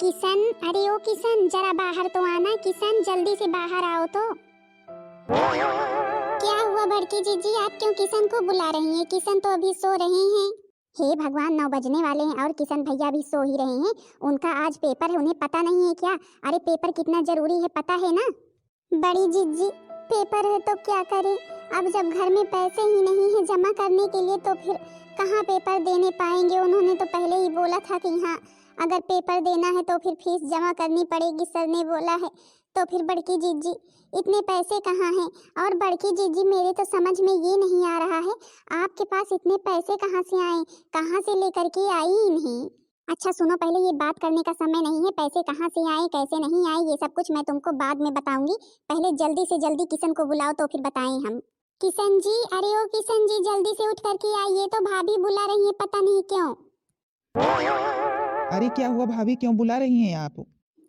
किशन, अरे ओ किशन, जरा बाहर तो आना। किशन जल्दी से बाहर आओ तो। क्या हुआ बड़की जीजी, आप क्यों किशन को बुला रही हैं? किशन तो अभी सो रहे हैं। हे भगवान, 9 बजने वाले हैं और किशन भैया भी सो ही रहे हैं। उनका आज पेपर है, उन्हें पता नहीं है क्या? अरे पेपर कितना जरूरी है पता है ना? बड़ी जीजी, पेपर है तो क्या करें? अब जब घर में पैसे ही नहीं है जमा करने के लिए तो फिर कहाँ पेपर देने पाएंगे। उन्होंने तो पहले ही बोला था कि हाँ, अगर पेपर देना है तो फिर फीस जमा करनी पड़ेगी, सर ने बोला है। तो फिर बड़की जीजी, इतने पैसे कहाँ हैं? और बड़की जीजी, मेरे तो समझ में ये नहीं आ रहा है, आपके पास इतने पैसे कहाँ से आए? कहाँ से लेकर के आई इन्हें? अच्छा सुनो, पहले ये बात करने का समय नहीं है। पैसे कहाँ से आए कैसे नहीं आए ये सब कुछ मैं तुमको बाद में बताऊंगी। पहले जल्दी से जल्दी किशन को बुलाओ तो फिर बताएं हम। किशन जी, अरे ओ किशन जी, जल्दी से उठ करके आइए, तो भाभी बुला रही है पता नहीं क्यों। अरे क्या हुआ भाभी, क्यों बुला रही हैं आप?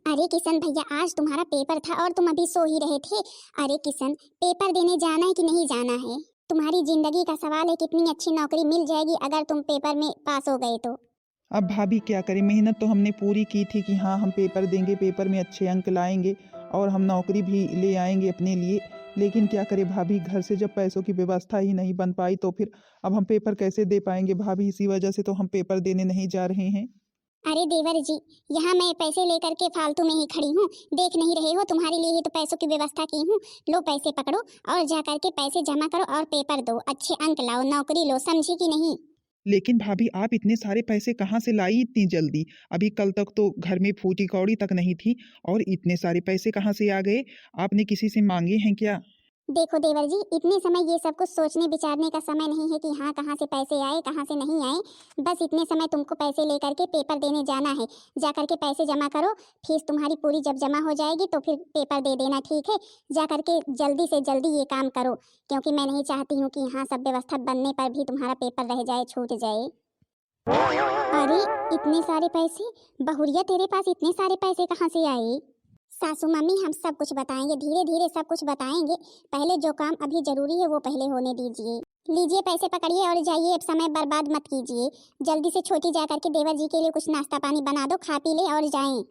अरे किशन भैया, आज तुम्हारा पेपर था और तुम अभी सो ही रहे थे। अरे किशन, पेपर देने जाना है कि नहीं जाना है? तुम्हारी जिंदगी का सवाल है, कितनी अच्छी नौकरी मिल जाएगी अगर तुम पेपर में पास हो गए तो। अब भाभी क्या करें, मेहनत तो हमने पूरी की थी कि हाँ हम पेपर देंगे, पेपर में अच्छे अंक लाएंगे और हम नौकरी भी ले आएंगे अपने लिए। लेकिन क्या करें भाभी, घर से जब पैसों की व्यवस्था ही नहीं बन पाई तो फिर अब हम पेपर कैसे दे पाएंगे भाभी। इसी वजह से तो हम पेपर देने नहीं जा रहे हैं। अरे देवर जी, यहाँ मैं पैसे लेकर के फालतू में ही खड़ी हूँ, देख नहीं रहे हो? तुम्हारे लिए ही तो पैसों की व्यवस्था की हूँ। लो पैसे पकड़ो और जा करके पैसे जमा करो और पेपर दो, अच्छे अंक लाओ, नौकरी लो, समझी कि नहीं? लेकिन भाभी, आप इतने सारे पैसे कहाँ से लाई इतनी जल्दी? अभी कल तक तो घर में फूटी कौड़ी तक नहीं थी और इतने सारे पैसे कहाँ से आ गए? आपने किसी से मांगे हैं क्या? देखो देवर जी, इतने समय ये सब कुछ सोचने विचारने का समय नहीं है कि हाँ कहाँ से पैसे आए कहाँ से नहीं आए। बस इतने समय तुमको पैसे लेकर के पेपर देने जाना है। जा करके पैसे जमा करो, फीस तुम्हारी पूरी जब जमा हो जाएगी तो फिर पेपर दे देना, ठीक है? जा करके जल्दी से जल्दी ये काम करो, क्योंकि मैं नहीं चाहती हूँ कि हाँ सब व्यवस्था बनने पर भी तुम्हारा पेपर रह जाए, छूट जाए। अरे इतने सारे पैसे, बहुरिया तेरे पास इतने सारे पैसे कहाँ से आए? सासू मम्मी, हम सब कुछ बताएंगे, धीरे धीरे सब कुछ बताएंगे। पहले जो काम अभी जरूरी है वो पहले होने दीजिए। लीजिए पैसे पकड़िए और जाइए, अब समय बर्बाद मत कीजिए। जल्दी से छोटी जा करके देवर जी के लिए कुछ नाश्ता पानी बना दो, खा पी ले और जाएं।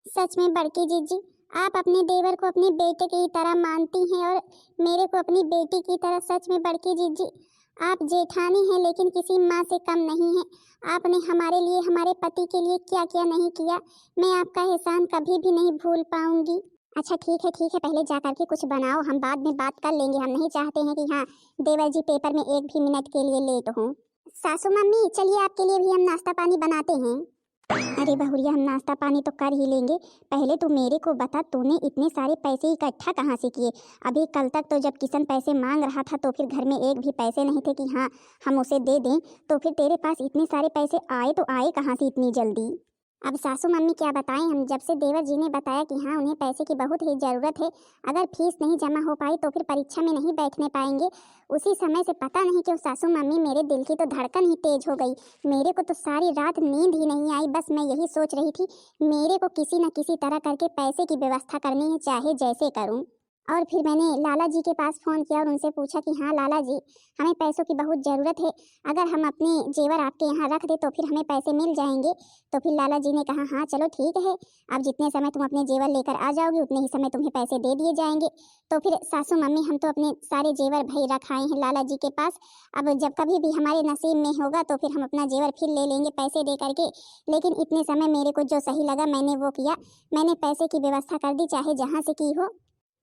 सच में बड़की जीजी, आप अपने देवर को अपने बेटे की तरह मानती हैं और मेरे को अपनी बेटी की तरह। सच में बड़की जीजी, आप जेठानी हैं लेकिन किसी माँ से कम नहीं है। आपने हमारे लिए, हमारे पति के लिए क्या क्या नहीं किया, मैं आपका एहसान कभी भी नहीं भूल पाऊंगी। अच्छा ठीक है ठीक है, पहले जा करके कुछ बनाओ, हम बाद में बात कर लेंगे। हम नहीं चाहते हैं कि हाँ देवर जी पेपर में एक भी मिनट के लिए लेट हों। सासू मम्मी चलिए, आपके लिए भी हम नाश्ता पानी बनाते हैं। अरे बहुरिया, हम नाश्ता पानी तो कर ही लेंगे। पहले तू मेरे को बता, तूने इतने सारे पैसे इकट्ठा कहाँ से किए? अभी कल तक तो जब किशन पैसे मांग रहा था तो फिर घर में एक भी पैसे नहीं थे कि हाँ हम उसे दे दें। तो फिर तेरे पास इतने सारे पैसे आए तो आए कहाँ से इतनी जल्दी? अब सासू मम्मी क्या बताएं हम, जब से देवर जी ने बताया कि हाँ उन्हें पैसे की बहुत ही ज़रूरत है, अगर फीस नहीं जमा हो पाई तो फिर परीक्षा में नहीं बैठने पाएंगे, उसी समय से पता नहीं क्यों सासू मम्मी मेरे दिल की तो धड़कन ही तेज हो गई। मेरे को तो सारी रात नींद ही नहीं आई। बस मैं यही सोच रही थी, मेरे को किसी न किसी तरह करके पैसे की व्यवस्था करनी है, चाहे जैसे करूँ। और फिर मैंने लाला जी के पास फ़ोन किया और उनसे पूछा कि हाँ लाला जी, हमें पैसों की बहुत ज़रूरत है, अगर हम अपने जेवर आपके यहाँ रख दें तो फिर हमें पैसे मिल जाएंगे। तो फिर लाला जी ने कहा हाँ चलो ठीक है, अब जितने समय तुम अपने जेवर लेकर आ जाओगे उतने ही समय तुम्हें पैसे दे दिए जाएंगे। तो फिर सासू मम्मी हम तो अपने सारे जेवर भाई रखाए हैं लाला जी के पास। अब जब कभी भी हमारे नसीब में होगा तो फिर हम अपना जेवर फिर ले लेंगे पैसे दे करके। लेकिन इतने समय मेरे को जो सही लगा मैंने वो किया, मैंने पैसे की व्यवस्था कर दी, चाहे जहाँ से की हो।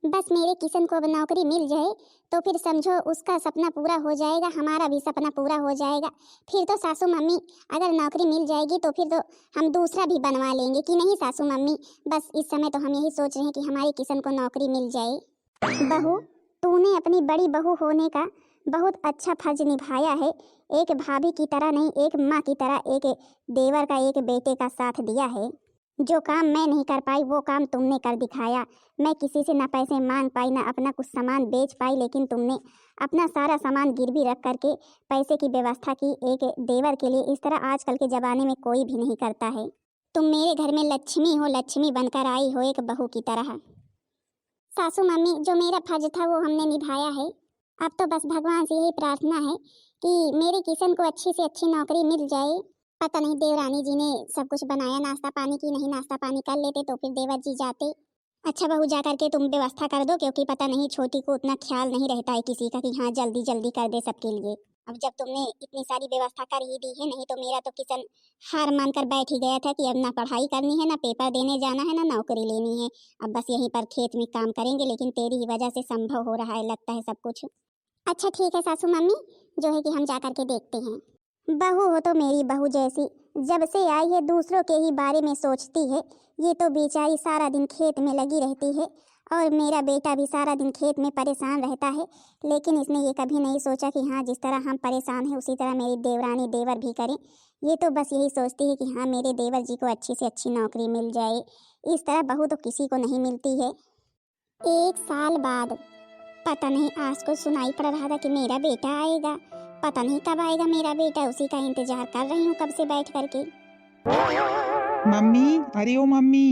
बस मेरे किशन को अब नौकरी मिल जाए तो फिर समझो उसका सपना पूरा हो जाएगा, हमारा भी सपना पूरा हो जाएगा। फिर तो सासू मम्मी, अगर नौकरी मिल जाएगी तो फिर तो हम दूसरा भी बनवा लेंगे, कि नहीं सासू मम्मी? बस इस समय तो हम यही सोच रहे हैं कि हमारे किशन को नौकरी मिल जाए। बहू, तूने अपनी बड़ी बहू होने का बहुत अच्छा फर्ज निभाया है। एक भाभी की तरह नहीं, एक माँ की तरह, एक देवर का, एक बेटे का साथ दिया है। जो काम मैं नहीं कर पाई वो काम तुमने कर दिखाया। मैं किसी से ना पैसे मांग पाई, ना अपना कुछ सामान बेच पाई, लेकिन तुमने अपना सारा सामान गिरवी रख करके पैसे की व्यवस्था की एक देवर के लिए। इस तरह आजकल के ज़माने में कोई भी नहीं करता है। तुम मेरे घर में लक्ष्मी हो, लक्ष्मी बनकर आई हो एक बहू की तरह। सासू मम्मी, जो मेरा फर्ज था वो हमने निभाया है। अब तो बस भगवान से यही प्रार्थना है कि मेरे किशन को अच्छी से अच्छी नौकरी मिल जाए पता नहीं देवरानी जी ने सब कुछ बनाया नाश्ता पानी की नहीं, नाश्ता पानी कर लेते तो फिर देवर जी जाते। अच्छा बहू जा करके तुम व्यवस्था कर दो, क्योंकि पता नहीं छोटी को उतना ख्याल नहीं रहता है किसी का कि हाँ जल्दी जल्दी कर दे सबके लिए। अब जब तुमने इतनी सारी व्यवस्था कर ही दी है, नहीं तो मेरा तो किशन हार मान कर बैठ ही गया था कि अब ना पढ़ाई करनी है, ना पेपर देने जाना है, ना नौकरी लेनी है। अब बस यहीं पर खेत में काम करेंगे, लेकिन तेरी ही वजह से संभव हो रहा है लगता है सब कुछ। अच्छा ठीक है सासू मम्मी, जो है कि हम जा करके देखते हैं। बहू हो तो मेरी बहू जैसी, जब से आई है दूसरों के ही बारे में सोचती है। ये तो बेचारी सारा दिन खेत में लगी रहती है और मेरा बेटा भी सारा दिन खेत में परेशान रहता है, लेकिन इसने ये कभी नहीं सोचा कि हाँ जिस तरह हम परेशान हैं उसी तरह मेरी देवरानी देवर भी करें। ये तो बस यही सोचती है कि हाँ मेरे देवर जी को अच्छी से अच्छी नौकरी मिल जाए। इस तरह बहू तो किसी को नहीं मिलती है। 1 साल बाद पता नहीं आज को सुनाई पड़ रहा था कि मेरा बेटा आएगा। पता नहीं कब आएगा मेरा बेटा, उसी का इंतजार कर रही हूँ कब से बैठ करके। मम्मी, अरे ओ मम्मी।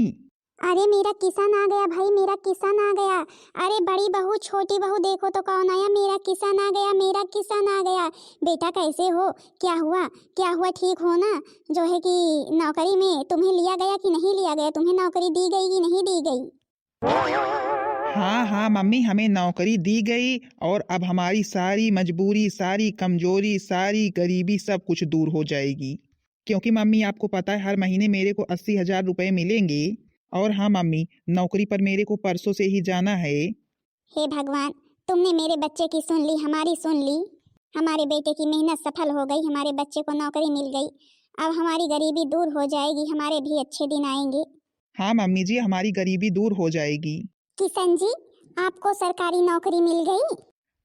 अरे मेरा किशन आ गया भाई, मेरा किशन आ गया। अरे बड़ी बहू छोटी बहू देखो तो कौन आया, मेरा किशन आ गया, मेरा किशन आ गया। बेटा कैसे हो, क्या हुआ क्या हुआ, ठीक हो ना? जो है कि नौकरी में तुम्हें लिया गया कि नहीं लिया गया, तुम्हें नौकरी दी गई कि नहीं दी गई? हाँ हाँ मम्मी, हमें नौकरी दी गई और अब हमारी सारी मजबूरी, सारी कमजोरी, सारी गरीबी सब कुछ दूर हो जाएगी। क्योंकि मम्मी आपको पता है हर महीने मेरे को 80,000 रुपए मिलेंगे। और हाँ मम्मी, नौकरी पर मेरे को परसों से ही जाना है। हे भगवान, तुमने मेरे बच्चे की सुन ली, हमारी सुन ली। हमारे बेटे की मेहनत सफल हो गई, हमारे बच्चे को नौकरी मिल गई। अब हमारी गरीबी दूर हो जाएगी, हमारे भी अच्छे दिन आएंगे। हाँ मम्मी जी, हमारी गरीबी दूर हो जाएगी। किशन जी, आपको सरकारी नौकरी मिल गई?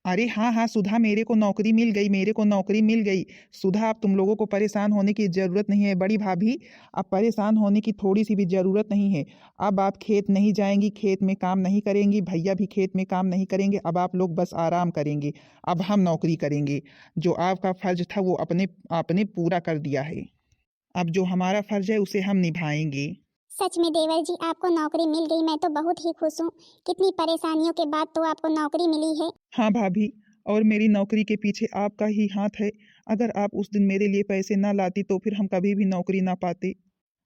अरे हाँ हाँ सुधा, मेरे को नौकरी मिल गई, मेरे को नौकरी मिल गई। सुधा, अब तुम लोगों को परेशान होने की ज़रूरत नहीं है। बड़ी भाभी, अब परेशान होने की थोड़ी सी भी ज़रूरत नहीं है। अब आप खेत नहीं जाएंगी, खेत में काम नहीं करेंगी, भैया भी खेत में काम नहीं करेंगे। अब आप लोग बस आराम करेंगे। अब हम नौकरी करेंगे। जो आपका फर्ज था वो अपने आपने पूरा कर दिया है। अब जो हमारा फर्ज है उसे हम निभाएंगे। सच में देवर जी, आपको नौकरी मिल गई, मैं तो बहुत ही खुश हूँ। कितनी परेशानियों के बाद तो आपको नौकरी मिली है। हाँ भाभी, और मेरी नौकरी के पीछे आपका ही हाथ है। अगर आप उस दिन मेरे लिए पैसे ना लाती तो फिर हम कभी भी नौकरी ना पाते।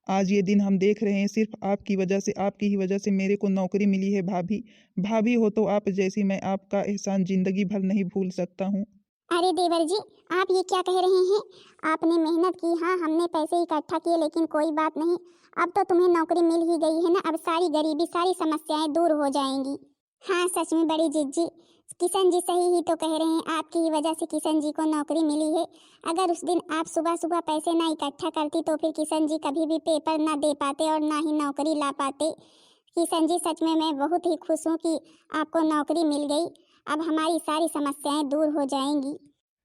आज ये दिन हम देख रहे हैं, सिर्फ आपकी वजह से, आपकी ही वजह से मेरे को नौकरी मिली है भाभी। भाभी हो तो आप जैसी, मैं आपका एहसान जिंदगी भर नहीं भूल सकता हूँ। अरे देवर जी, आप ये क्या कह रहे हैं? आपने मेहनत की, हाँ हमने पैसे इकट्ठा किए, लेकिन कोई बात नहीं। अब तो तुम्हें नौकरी मिल ही गई है ना, अब सारी गरीबी सारी समस्याएं दूर हो जाएंगी। हाँ सच में बड़ी जिज्जी, किशन जी सही ही तो कह रहे हैं, आपकी ही वजह से किशन जी को नौकरी मिली है। अगर उस दिन आप सुबह सुबह पैसे ना इकट्ठा करती तो फिर किशन जी कभी भी पेपर ना दे पाते और ना ही नौकरी ला पाते। किशन जी सच में मैं बहुत ही खुश हूँ कि आपको नौकरी मिल गई। अब हमारी सारी समस्याएं दूर हो जाएंगी।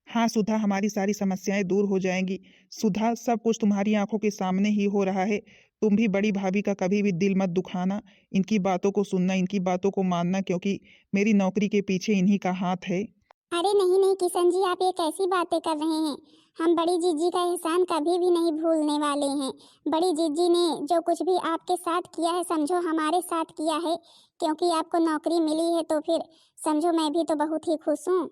हाँ सुधा, हमारी सारी समस्याएं दूर हो जाएंगी। सुधा, सब कुछ तुम्हारी आंखों के सामने ही हो रहा है। तुम भी बड़ी भाभी का कभी भी दिल मत दुखाना। इनकी बातों को सुनना, इनकी बातों को मानना, क्योंकि मेरी नौकरी के पीछे इन्हीं का हाथ है। अरे नहीं नहीं किशन जी, आप ये कैसी बातें कर रहे हैं? हम बड़ी जीजी का एहसान कभी भी नहीं भूलने वाले हैं। बड़ी जीजी ने जो कुछ भी आपके साथ किया है समझो हमारे साथ किया है, क्योंकि आपको नौकरी मिली है तो फिर समझो मैं भी तो बहुत ही खुश हूँ।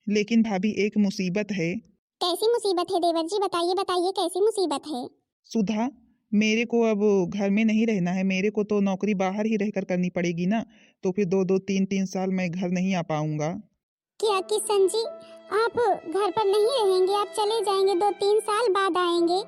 लेकिन भाभी, एक मुसीबत है। कैसी मुसीबत है देवर जी, बताइए बताइए कैसी मुसीबत है? सुधा, मेरे को अब घर में नहीं रहना है। मेरे को तो नौकरी बाहर ही रहकर करनी पड़ेगी ना। तो फिर 2-2 3-3 साल मैं घर नहीं आ पाऊंगा। क्या किशन जी, आप घर पर नहीं रहेंगे, आप चले जाएंगे, 2-3 साल बाद आएंगे?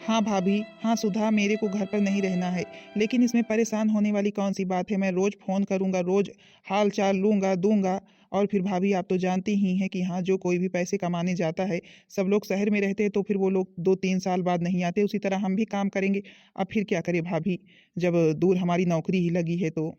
हाँ भाभी, हाँ सुधा, मेरे को घर पर नहीं रहना है। लेकिन इसमें परेशान होने वाली कौन सी बात है। मैं रोज फोन करूंगा, रोज हाल चाल लूंगा दूंगा। और फिर भाभी, आप तो जानती ही हैं कि हाँ, जो कोई भी पैसे कमाने जाता है, सब लोग शहर में रहते हैं तो फिर वो लोग 2-3 साल बाद नहीं आते। उसी तरह हम भी काम करेंगे। अब फिर क्या करें भाभी, जब दूर हमारी नौकरी ही लगी है तो।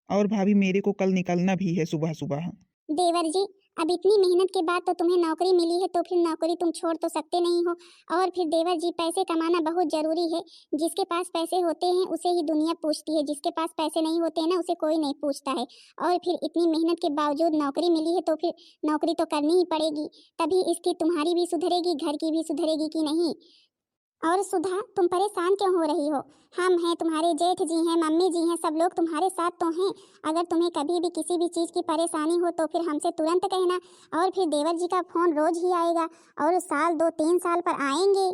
और भाभी, मेरे को कल निकलना भी है सुबह सुबह। देवर जी, अब इतनी मेहनत के बाद तो तुम्हें नौकरी मिली है तो फिर नौकरी तुम छोड़ तो सकते नहीं हो। और फिर देवर जी, पैसे कमाना बहुत जरूरी है। जिसके पास पैसे होते हैं उसे ही दुनिया पूछती है, जिसके पास पैसे नहीं होते हैं ना उसे कोई नहीं पूछता है। और फिर इतनी मेहनत के बावजूद नौकरी मिली है तो फिर नौकरी तो करनी ही पड़ेगी, तभी इसकी तुम्हारी भी सुधरेगी, घर की भी सुधरेगी कि नहीं? और सुधा, तुम परेशान क्यों हो रही हो? हम हैं, तुम्हारे जेठ जी हैं, मम्मी जी हैं, सब लोग तुम्हारे साथ तो हैं। अगर तुम्हें कभी भी किसी भी चीज़ की परेशानी हो तो फिर हमसे तुरंत कहना। और फिर देवर जी का फोन रोज ही आएगा और साल 2-3 साल पर आएंगे।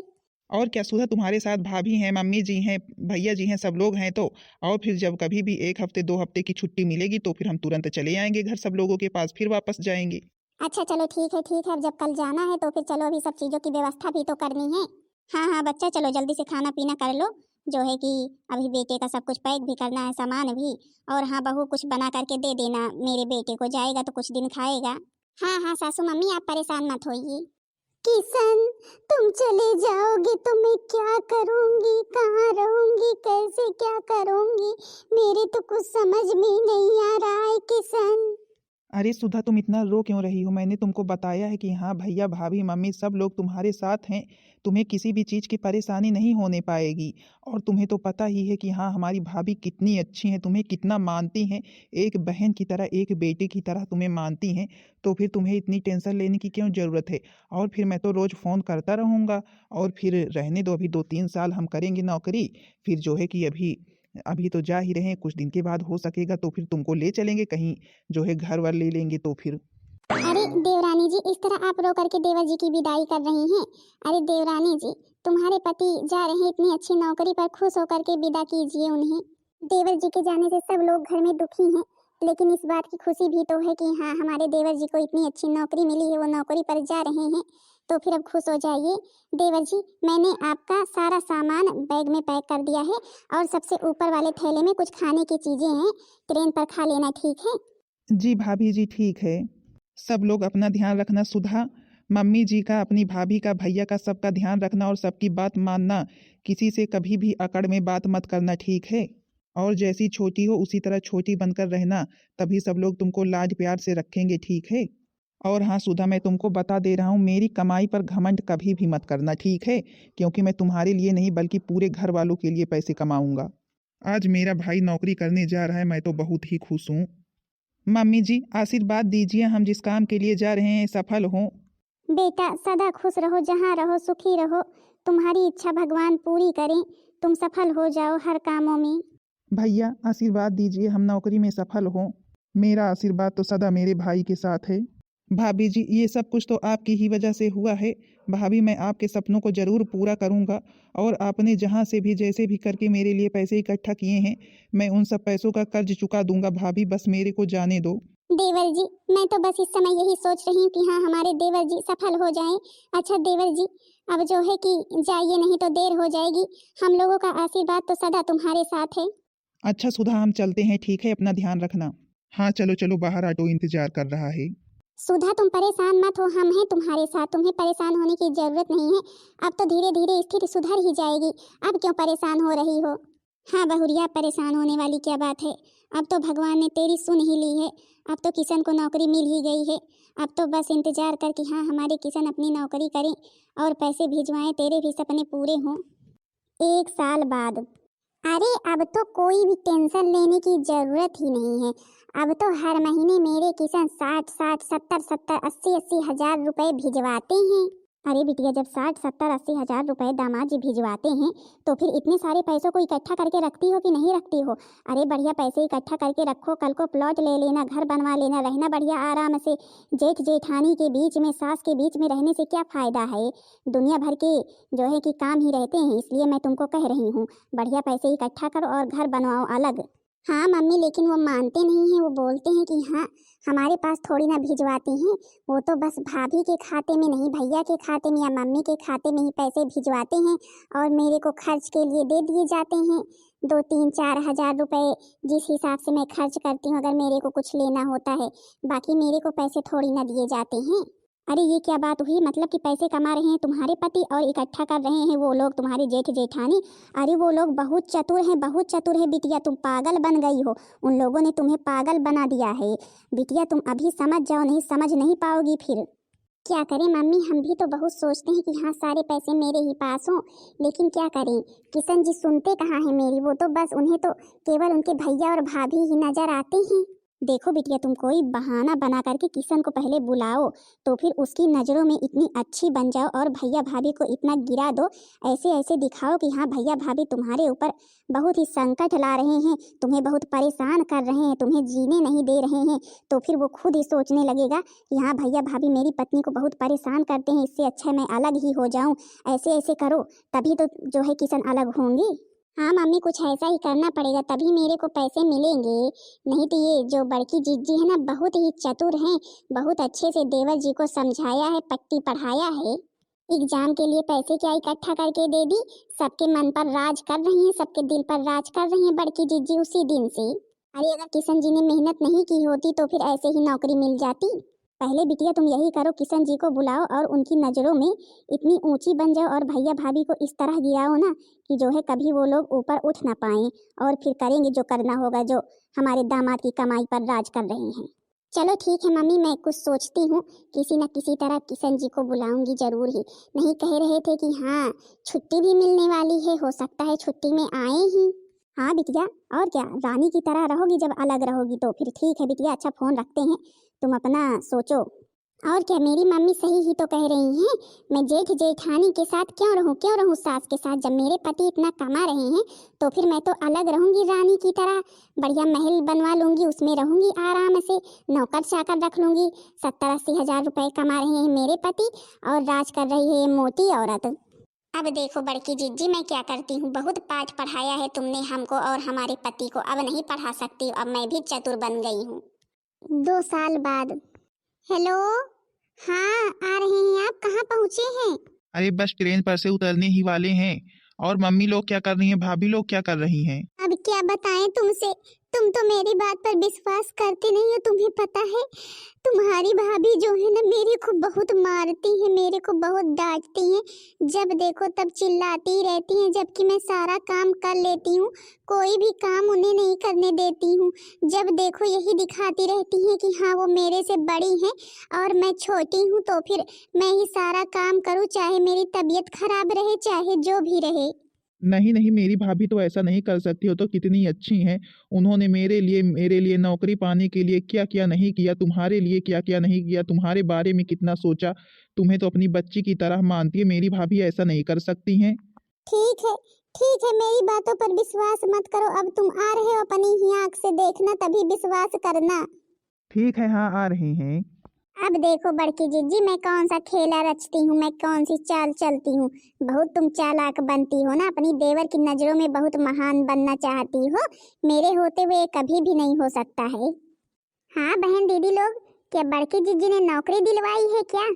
और क्या सुधा, तुम्हारे साथ भाभी हैं, मम्मी जी हैं, भैया जी हैं, सब लोग हैं तो। और फिर जब कभी भी 1 हफ्ते 2 हफ्ते की छुट्टी मिलेगी तो फिर हम तुरंत चले आएंगे घर सब लोगों के पास, फिर वापस जाएंगे। अच्छा चलो ठीक है ठीक है, अब जब कल जाना है तो फिर चलो, अभी सब चीज़ों की व्यवस्था भी तो करनी है। हाँ हाँ बच्चा, चलो जल्दी से खाना पीना कर लो, जो है कि अभी बेटे का सब कुछ पैक भी करना है, सामान भी। और हाँ बहू, कुछ बना करके दे देना मेरे बेटे को, जाएगा तो कुछ दिन खाएगा। हाँ हाँ सासू मम्मी, आप परेशान मत होइए। किशन, तुम चले जाओगे तो मैं क्या करूंगी, कहाँ रहूंगी, कैसे क्या करूंगी, मेरे तो कुछ समझ में नहीं आ रहा है किशन। अरे सुधा, तुम इतना रो क्यों रही हो? मैंने तुमको बताया है कि हाँ, भैया भाभी मम्मी सब लोग तुम्हारे साथ हैं। तुम्हें किसी भी चीज़ की परेशानी नहीं होने पाएगी। और तुम्हें तो पता ही है कि हाँ, हमारी भाभी कितनी अच्छी हैं, तुम्हें कितना मानती हैं, एक बहन की तरह, एक बेटी की तरह तुम्हें मानती हैं। तो फिर तुम्हें इतनी टेंशन लेने की क्यों ज़रूरत है? और फिर मैं तो रोज़ फ़ोन करता रहूँगा। और फिर रहने दो, अभी 2-3 साल हम करेंगे नौकरी। फिर जो है कि अभी अभी तो जा ही रहे हैं, कुछ दिन के बाद हो सकेगा तो फिर तुमको ले चलेंगे कहीं, जो है घर वर ले लेंगे तो फिर। अरे देवरानी जी, इस तरह आप रो करके देवर जी की विदाई कर रही हैं? अरे देवरानी जी, तुम्हारे पति जा रहे हैं इतनी अच्छी नौकरी पर, खुश होकर के विदा कीजिए उन्हें। देवर जी के जाने से सब लोग घर में दुखी हैं, लेकिन इस बात की खुशी भी तो है कि हाँ, हमारे देवर जी को इतनी अच्छी नौकरी मिली है, वो नौकरी पर जा रहे हैं, तो फिर अब खुश हो जाइए। देवर जी, मैंने आपका सारा सामान बैग में पैक कर दिया है, और सबसे ऊपर वाले थैले में कुछ खाने की चीजें हैं, ट्रेन पर खा लेना, ठीक है? जी भाभी जी, ठीक है। सब लोग अपना ध्यान रखना सुधा, मम्मी जी का, अपनी भाभी का, भैया का, सबका ध्यान रखना और सबकी बात मानना। किसी से कभी भी अकड़ में बात मत करना, ठीक है? और जैसी छोटी हो उसी तरह छोटी बनकर रहना, तभी सब लोग तुमको लाड प्यार से रखेंगे, ठीक है? और हाँ सुधा, मैं तुमको बता दे रहा हूँ, मेरी कमाई पर घमंड कभी भी मत करना, ठीक है? क्योंकि मैं तुम्हारे लिए नहीं बल्कि पूरे घर वालों के लिए पैसे कमाऊंगा। आज मेरा भाई नौकरी करने जा रहा है, मैं तो बहुत ही खुश हूँ। मम्मी जी, आशीर्वाद दीजिए, हम जिस काम के लिए जा रहे हैं सफल हों। बेटा सदा खुश रहो, जहाँ रहो सुखी रहो, तुम्हारी इच्छा भगवान पूरी करें, तुम सफल हो जाओ हर कामों में। भैया आशीर्वाद दीजिए, हम नौकरी में सफल हों। मेरा आशीर्वाद तो सदा मेरे भाई के साथ है। भाभी जी, ये सब कुछ तो आपकी ही वजह से हुआ है। भाभी, मैं आपके सपनों को जरूर पूरा करूंगा। और आपने जहाँ से भी जैसे भी करके मेरे लिए पैसे इकट्ठा किए हैं, मैं उन सब पैसों का कर्ज चुका दूंगा। भाभी, बस मेरे को जाने दो। देवर जी, मैं तो बस इस समय यही सोच रही हूँ कि हाँ, हमारे देवर जी सफल हो जाएं। अच्छा देवर जी, अब जो है कि जाइए, नहीं तो देर हो जाएगी, हम लोगों का आशीर्वाद तो सदा तुम्हारे साथ है। अच्छा सुधा, हम चलते हैं, ठीक है? अपना ध्यान रखना। हाँ चलो चलो, बाहर ऑटो इंतजार कर रहा है। सुधा तुम परेशान मत हो, हम हैं तुम्हारे साथ, तुम्हें परेशान होने की जरूरत नहीं है। अब तो धीरे धीरे स्थिति सुधर ही जाएगी, अब क्यों परेशान हो रही हो? हाँ बहुरिया, परेशान होने वाली क्या बात है, अब तो भगवान ने तेरी सुन ही ली है, अब तो किशन को नौकरी मिल ही गई है। अब तो बस इंतजार कर कि हाँ, हमारे किशन अपनी नौकरी करें और पैसे भिजवाएं, तेरे भी सपने पूरे हों। 1 साल बाद। अरे अब तो कोई भी टेंशन लेने की जरूरत ही नहीं है, अब तो हर महीने मेरे किसान 60-60, 70-70, 80-80 हजार रुपए भिजवाते हैं। अरे बिटिया, जब 60-70-80 हजार रुपए दामाद जी भिजवाते हैं, तो फिर इतने सारे पैसों को इकट्ठा करके रखती हो कि नहीं रखती हो? अरे बढ़िया पैसे इकट्ठा करके रखो, कल को प्लॉट ले लेना, घर बनवा लेना, रहना बढ़िया आराम से। जेठ जेठानी के बीच में, सास के बीच में रहने से क्या फायदा है? दुनिया भर के जो है कि काम ही रहते हैं, इसलिए मैं तुमको कह रही हूँ, बढ़िया पैसे इकट्ठा करो और घर बनवाओ अलग। हाँ मम्मी, लेकिन वो मानते नहीं हैं, वो बोलते हैं कि हाँ, हमारे पास थोड़ी ना भिजवाते हैं, वो तो बस भाभी के खाते में नहीं, भैया के खाते में या मम्मी के खाते में ही पैसे भिजवाते हैं, और मेरे को खर्च के लिए दे दिए जाते हैं 2-3-4 हजार रुपए, जिस हिसाब से मैं खर्च करती हूँ अगर मेरे को कुछ लेना होता है, बाकी मेरे को पैसे थोड़ी ना दिए जाते हैं। अरे ये क्या बात हुई, मतलब कि पैसे कमा रहे हैं तुम्हारे पति और इकट्ठा कर रहे हैं वो लोग, तुम्हारे जेठ जेठानी? अरे वो लोग बहुत चतुर हैं, बहुत चतुर है बिटिया, तुम पागल बन गई हो, उन लोगों ने तुम्हें पागल बना दिया है बिटिया, तुम अभी समझ जाओ, नहीं समझ नहीं पाओगी फिर। क्या करें मम्मी, हम भी तो बहुत सोचते हैं कि हाँ, सारे पैसे मेरे ही पास हों, लेकिन क्या करें, किशन जी सुनते कहाँ हैं मेरी, वो तो बस, उन्हें तो केवल उनके भैया और भाभी ही नजर आते हैं। देखो बिटिया, तुम कोई बहाना बना करके किशन को पहले बुलाओ, तो फिर उसकी नज़रों में इतनी अच्छी बन जाओ और भैया भाभी को इतना गिरा दो, ऐसे ऐसे दिखाओ कि हाँ भैया भाभी तुम्हारे ऊपर बहुत ही संकट ला रहे हैं, तुम्हें बहुत परेशान कर रहे हैं, तुम्हें जीने नहीं दे रहे हैं। तो फिर वो खुद ही सोचने लगेगा कि हाँ भैया भाभी मेरी पत्नी को बहुत परेशान करते हैं, इससे अच्छा मैं अलग ही हो जाऊँ। ऐसे ऐसे करो, तभी तो जो है किशन अलग होंगी। हाँ मम्मी, कुछ ऐसा ही करना पड़ेगा, तभी मेरे को पैसे मिलेंगे। नहीं तो ये जो बड़की जीजी है ना, बहुत ही चतुर हैं, बहुत अच्छे से देवर जी को समझाया है, पट्टी पढ़ाया है। एग्जाम के लिए पैसे क्या इकट्ठा करके दे दी, सबके मन पर राज कर रही हैं, सबके दिल पर राज कर रही हैं बड़की जीजी उसी दिन से। अरे अगर किशन जी ने मेहनत नहीं की होती तो फिर ऐसे ही नौकरी मिल जाती। पहले बिटिया तुम यही करो, किशन जी को बुलाओ और उनकी नज़रों में इतनी ऊंची बन जाओ और भैया भाभी को इस तरह गिराओ ना कि जो है कभी वो लोग ऊपर उठ ना पाएं, और फिर करेंगे जो करना होगा, जो हमारे दामाद की कमाई पर राज कर रहे हैं। चलो ठीक है मम्मी, मैं कुछ सोचती हूँ, किसी न किसी तरह किशन जी को बुलाऊंगी जरूर ही। नहीं कह रहे थे कि हाँ छुट्टी भी मिलने वाली है, हो सकता है छुट्टी में आए ही। हाँ बिटिया, और क्या, रानी की तरह रहोगी जब अलग रहोगी तो फिर ठीक है बिटिया। अच्छा फोन रखते हैं, तुम अपना सोचो। और क्या, मेरी मम्मी सही ही तो कह रही हैं, मैं जेठ जेठानी के साथ क्यों रहूं सास के साथ, जब मेरे पति इतना कमा रहे हैं तो फिर मैं तो अलग रहूंगी रानी की तरह। बढ़िया महल बनवा लूंगी, उसमें रहूंगी आराम से, नौकर चाकर रख लूंगी। 70-80 हज़ार रुपए कमा रहे हैं मेरे पति और राज कर रही है ये मोटी औरत। अब देखो बड़की जीजी, मैं क्या करती हूँ, बहुत पाठ पढ़ाया है तुमने हमको और हमारे पति को, अब नहीं पढ़ा सकती, अब मैं भी चतुर बन गई हूँ। 2 साल बाद। हेलो, हाँ आ रहे हैं, आप कहाँ पहुँचे हैं? अरे बस ट्रेन पर से उतरने ही वाले हैं। और मम्मी लोग क्या कर रही हैं, भाभी लोग क्या कर रही हैं? अब क्या बताएं तुमसे, तुम तो मेरी बात पर विश्वास करते नहीं हो। तुम्हें पता है तुम्हारी भाभी जो है ना, मेरे को बहुत मारती है, मेरे को बहुत डांटती है, जब देखो तब चिल्लाती रहती हैं, जबकि मैं सारा काम कर लेती हूँ, कोई भी काम उन्हें नहीं करने देती हूँ। जब देखो यही दिखाती रहती हैं कि हाँ वो मेरे से बड़ी हैं और मैं छोटी हूँ, तो फिर मैं ही सारा काम करूँ, चाहे मेरी तबीयत खराब रहे, चाहे जो भी रहे। नहीं नहीं, मेरी भाभी तो ऐसा नहीं कर सकती, हो तो कितनी अच्छी हैं। उन्होंने मेरे लिए नौकरी पाने के लिए क्या क्या नहीं किया, तुम्हारे लिए क्या क्या नहीं किया, तुम्हारे बारे में कितना सोचा। तुम्हें तो अपनी बच्ची की तरह मानती है, मेरी भाभी ऐसा नहीं कर सकती हैं। ठीक है, ठीक है, मेरी बातों पर विश्वास मत करो, अब तुम आ रहे हो अपनी ही आँख से देखना, तभी विश्वास करना। ठीक है, हाँ आ रहे हैं। अब देखो बड़की जीजी, मैं कौन सा खेला रचती हूँ, मैं कौन सी चाल चलती हूँ। बहुत तुम चालाक बनती हो ना, अपनी देवर की नजरों में बहुत महान बनना चाहती हो, मेरे होते हुए कभी भी नहीं हो सकता है। हाँ बहन दीदी लोग, क्या बड़की जीजी ने नौकरी दिलवाई है क्या?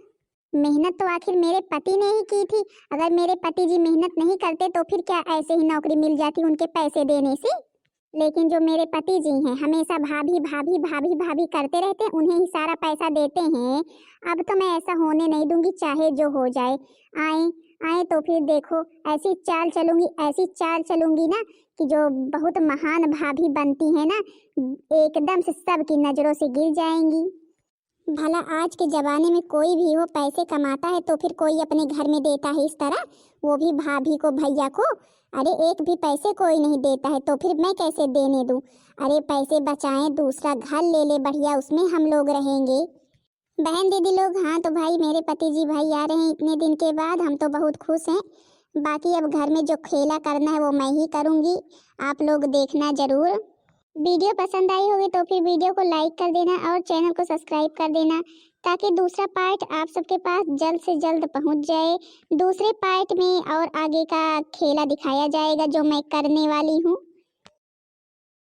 मेहनत तो आखिर मेरे पति ने ही की थी, अगर मेरे पति जी मेहनत नहीं करते तो फिर क्या ऐसे ही नौकरी मिल जाती उनके पैसे देने से। लेकिन जो मेरे पति जी हैं हमेशा भाभी भाभी भाभी भाभी करते रहते हैं, उन्हें ही सारा पैसा देते हैं। अब तो मैं ऐसा होने नहीं दूंगी, चाहे जो हो जाए। आए आए तो फिर देखो, ऐसी चाल चलूंगी, ऐसी चाल चलूंगी ना कि जो बहुत महान भाभी बनती है ना, एकदम से सबकी नजरों से गिर जाएंगी। भला आज के जमाने में कोई भी हो पैसे कमाता है तो फिर कोई अपने घर में देता है इस तरह, वो भी भाभी को भैया को। अरे एक भी पैसे कोई नहीं देता है तो फिर मैं कैसे देने दूं? अरे पैसे बचाएं, दूसरा घर ले ले बढ़िया, उसमें हम लोग रहेंगे। बहन दीदी लोग, हाँ तो भाई मेरे पति जी भाई आ रहे हैं इतने दिन के बाद, हम तो बहुत खुश हैं। बाकी अब घर में जो खेला करना है वो मैं ही करूँगी, आप लोग देखना जरूर। वीडियो पसंद आई होगी तो फिर वीडियो को लाइक कर देना और चैनल को सब्सक्राइब कर देना, ताकि दूसरा पार्ट आप सबके पास जल्द से जल्द पहुंच जाए। दूसरे पार्ट में और आगे का खेला दिखाया जाएगा जो मैं करने वाली हूँ।